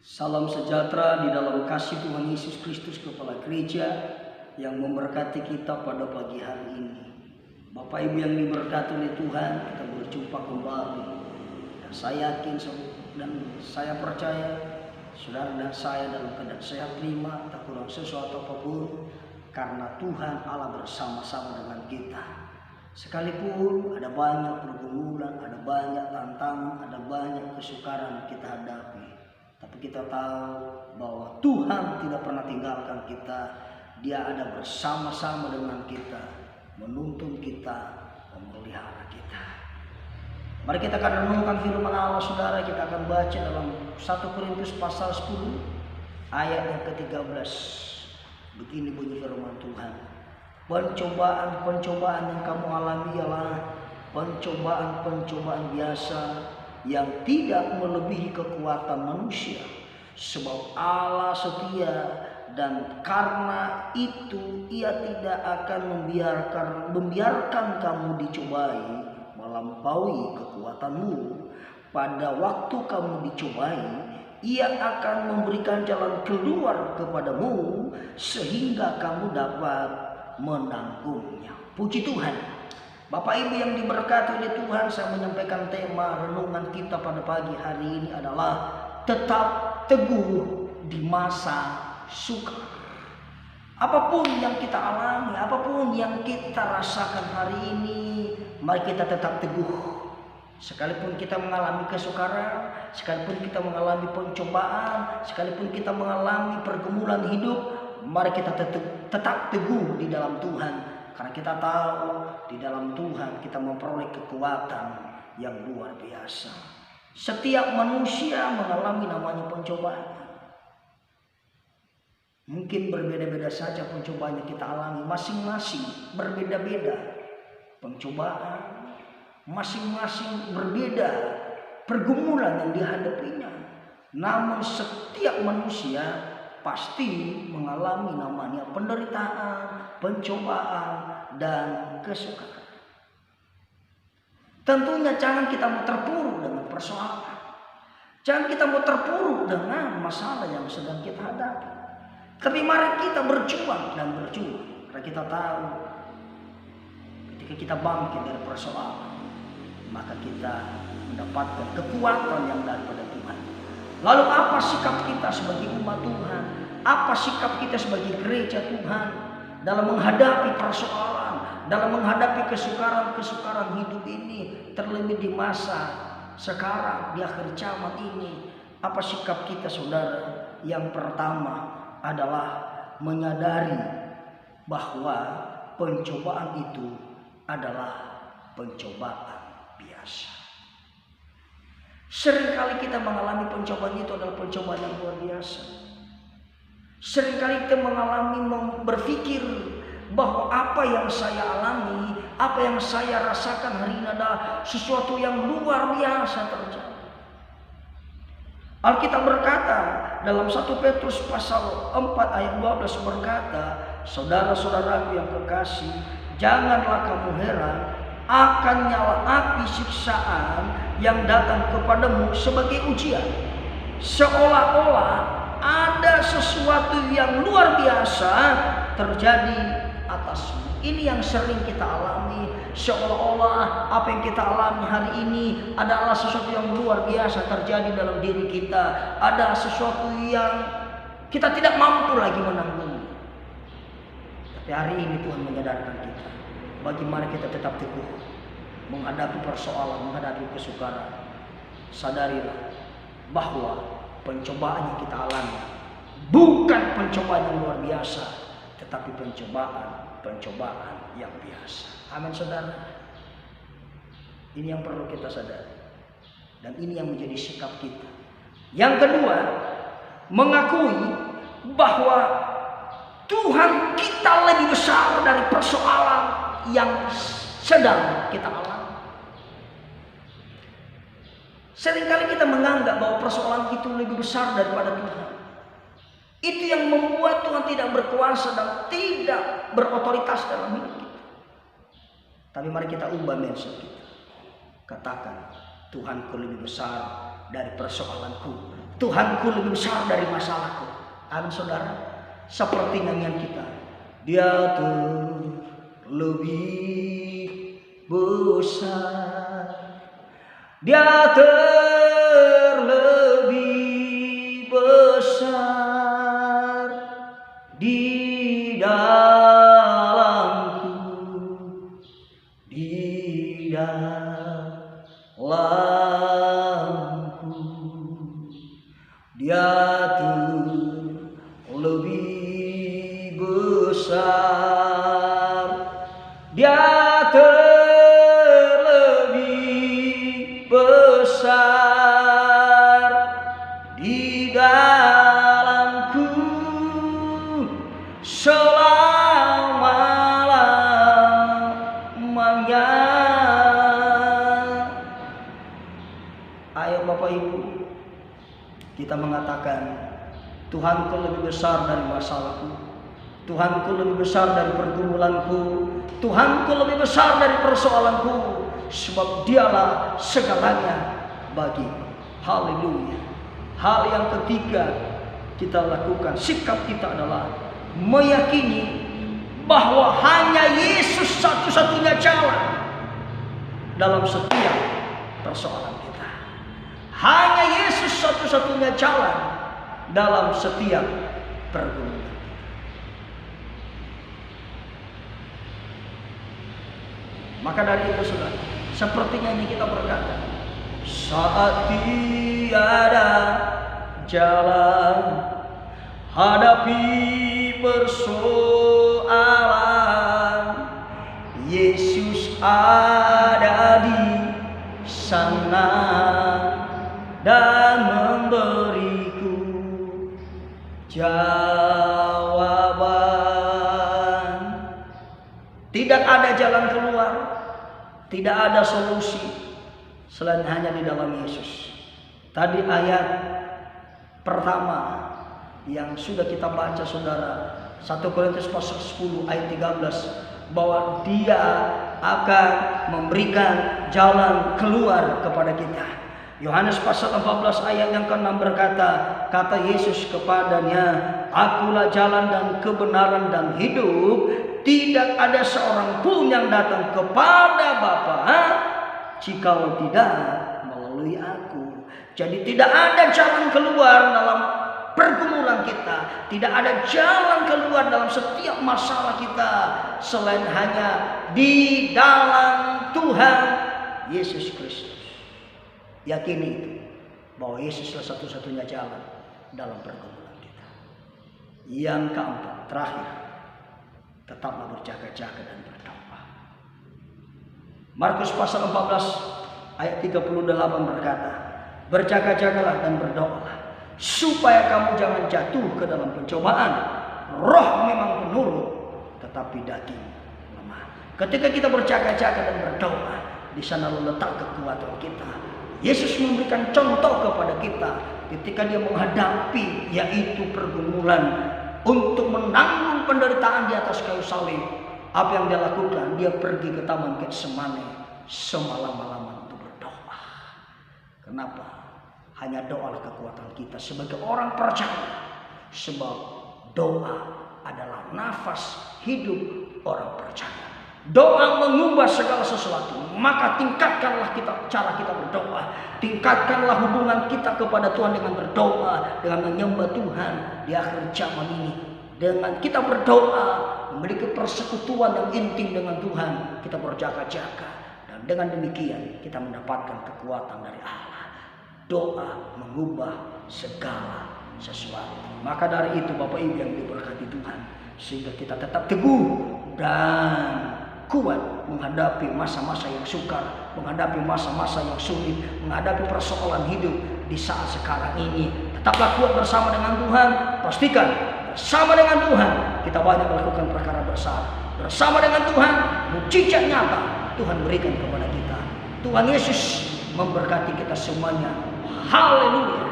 Salam sejahtera di dalam kasih Tuhan Yesus Kristus Kepala Gereja yang memberkati kita pada pagi hari ini. Bapak Ibu yang diberkati oleh Tuhan, kita berjumpa kembali. Dan saya yakin dan saya percaya saudara dan saya dalam keadaan sehat prima, tak kurang sesuatu apapun, karena Tuhan Allah bersama-sama dengan kita. Sekalipun ada banyak pergumulan, ada banyak tantangan, ada banyak kesukaran kita hadapi, tapi kita tahu bahwa Tuhan tidak pernah tinggalkan kita. Dia ada bersama-sama dengan kita, menuntun kita, memelihara kita. Mari kita akan renungkan firman Allah, saudara. Kita akan baca dalam 1 Korintus pasal 10 ayat yang ke-13. Begini bunyi firman Tuhan. Pencobaan-pencobaan yang kamu alami ialah pencobaan-pencobaan biasa yang tidak melebihi kekuatan manusia, sebab Allah setia dan karena itu Ia tidak akan membiarkan kamu dicobai melampaui kekuatanmu. Pada waktu kamu dicobai, Ia akan memberikan jalan keluar kepadamu sehingga kamu dapat menanggungnya. Puji Tuhan. Bapak Ibu yang diberkati oleh Tuhan, saya menyampaikan tema renungan kita pada pagi hari ini adalah tetap teguh di masa sukar. Apapun yang kita alami, apapun yang kita rasakan hari ini, mari kita tetap teguh. Sekalipun kita mengalami kesukaran, sekalipun kita mengalami pencobaan, sekalipun kita mengalami pergumulan hidup, mari kita tetap teguh di dalam Tuhan. Karena kita tahu di dalam Tuhan kita memperoleh kekuatan yang luar biasa. Setiap manusia mengalami namanya pencobaan. Mungkin berbeda-beda saja pencobaan yang kita alami. Masing-masing berbeda-beda pencobaan. Masing-masing berbeda pergumulan yang dihadapinya. Namun setiap manusia pasti mengalami namanya penderitaan, pencobaan, dan kesukaran. Tentunya jangan kita mau terpuruk dengan persoalan. Jangan kita mau terpuruk dengan masalah yang sedang kita hadapi. Tapi mari kita berjuang dan berjuang. Karena kita tahu ketika kita bangkit dari persoalan, maka kita mendapatkan kekuatan yang daripada Tuhan. Lalu apa sikap kita sebagai umat Tuhan? Apa sikap kita sebagai gereja Tuhan dalam menghadapi persoalan, dalam menghadapi kesukaran-kesukaran hidup ini, terlebih di masa sekarang, di akhir zaman ini? Apa sikap kita, saudara? Yang pertama adalah menyadari bahwa pencobaan itu adalah pencobaan biasa. Seringkali kita mengalami pencobaan itu adalah pencobaan yang luar biasa. Seringkali kita berpikir bahwa apa yang saya alami, apa yang saya rasakan hari ini adalah sesuatu yang luar biasa terjadi. Alkitab berkata dalam 1 Petrus pasal 4 ayat 12 berkata, saudara-saudaraku yang kekasih, janganlah kamu heran akan nyala api siksaan yang datang kepadamu sebagai ujian, seolah-olah ada sesuatu yang luar biasa terjadi atasmu. Ini yang sering kita alami, seolah-olah apa yang kita alami hari ini adalah sesuatu yang luar biasa terjadi dalam diri kita. Ada sesuatu yang kita tidak mampu lagi menanggung. Tapi hari ini Tuhan menyadarkan kita, bagaimana kita tetap teguh menghadapi persoalan, menghadapi kesukaran. Sadarilah bahwa pencobaan yang kita alami bukan pencobaan yang luar biasa, tetapi pencobaan yang biasa. Amin, saudara. Ini yang perlu kita sadari, dan ini yang menjadi sikap kita. Yang kedua, mengakui bahwa Tuhan kita lebih besar dari persoalan yang sedang kita alami. Seringkali kita menganggap bahwa persoalan itu lebih besar daripada Tuhan. Itu yang membuat Tuhan tidak berkuasa dan tidak berotoritas dalam hidup kita. Tapi mari kita ubah mindset kita. Katakan, Tuhanku lebih besar dari persoalanku. Tuhanku lebih besar dari masalahku. Amin saudara. Seperti nyanyian kita. Dia terlebih besar. Dia terlebih besar di dalamku, di dalamku. Dia terlebih besar. Dia terlebih besar di dalamku selama-lamanya. Ayo Bapak Ibu, kita mengatakan, Tuhanku lebih besar dari masalahku, Tuhanku lebih besar dari pergumulanku, Tuhanku lebih besar dari persoalanku, sebab Dialah segalanya bagiku. Haleluya. Hal yang ketiga kita lakukan, sikap kita adalah meyakini bahwa hanya Yesus satu-satunya jalan dalam setiap persoalan kita. Hanya Yesus satu-satunya jalan dalam setiap pergumulan. Maka dari itu saudara, sepertinya ini kita berkata, saat tiada jalan hadapi persoalan, Yesus ada di sana dan memberiku jawaban. Tidak ada jalan keluar, tidak ada solusi selain hanya di dalam Yesus. Tadi ayat pertama yang sudah kita baca saudara, 1 Korintus pasal 10 ayat 13, bahwa Dia akan memberikan jalan keluar kepada kita. Yohanes pasal 14 ayat yang ke-6 berkata, kata Yesus kepadanya, Akulah jalan dan kebenaran dan hidup. Tidak ada seorang pun yang datang kepada Bapa jikalau tidak melalui aku. Jadi tidak ada jalan keluar dalam pergumulan kita, tidak ada jalan keluar dalam setiap masalah kita selain hanya di dalam Tuhan Yesus Kristus. Yakini itu, bahwa Yesuslah satu-satunya jalan dalam pergumulan kita. Yang keempat, terakhir, tetaplah berjaga-jaga dan berdoa. Markus pasal 14 ayat 38 berkata, berjaga-jagalah dan berdoalah supaya kamu jangan jatuh ke dalam pencobaan. Roh memang penurut, tetapi daging lemah. Ketika kita berjaga-jaga dan berdoa, di sana letak kekuatan kita. Yesus memberikan contoh kepada kita ketika Dia menghadapi yaitu pergumulan untuk menanggung penderitaan di atas kayu salib. Apa yang Dia lakukan? Dia pergi ke Taman Getsemani semalam-malaman untuk berdoa. Kenapa? Hanya doalah kekuatan kita sebagai orang percaya. Sebab doa adalah nafas hidup orang percaya. Doa mengubah segala sesuatu. Maka tingkatkanlah cara kita berdoa. Tingkatkanlah hubungan kita kepada Tuhan dengan berdoa, dengan menyembah Tuhan di akhir zaman ini. Dengan kita berdoa, memiliki persekutuan yang intim dengan Tuhan, kita berjaga-jaga. Dan dengan demikian kita mendapatkan kekuatan dari Allah. Doa mengubah segala sesuatu. Maka dari itu Bapak Ibu yang diberkati Tuhan, sehingga kita tetap teguh dan kuat menghadapi masa-masa yang sukar, menghadapi masa-masa yang sulit, menghadapi persoalan hidup di saat sekarang ini. Tetaplah kuat bersama dengan Tuhan. Pastikan bersama dengan Tuhan kita banyak melakukan perkara besar. Bersama dengan Tuhan mukjizat nyata Tuhan berikan kepada kita. Tuhan Yesus memberkati kita semuanya. Haleluya.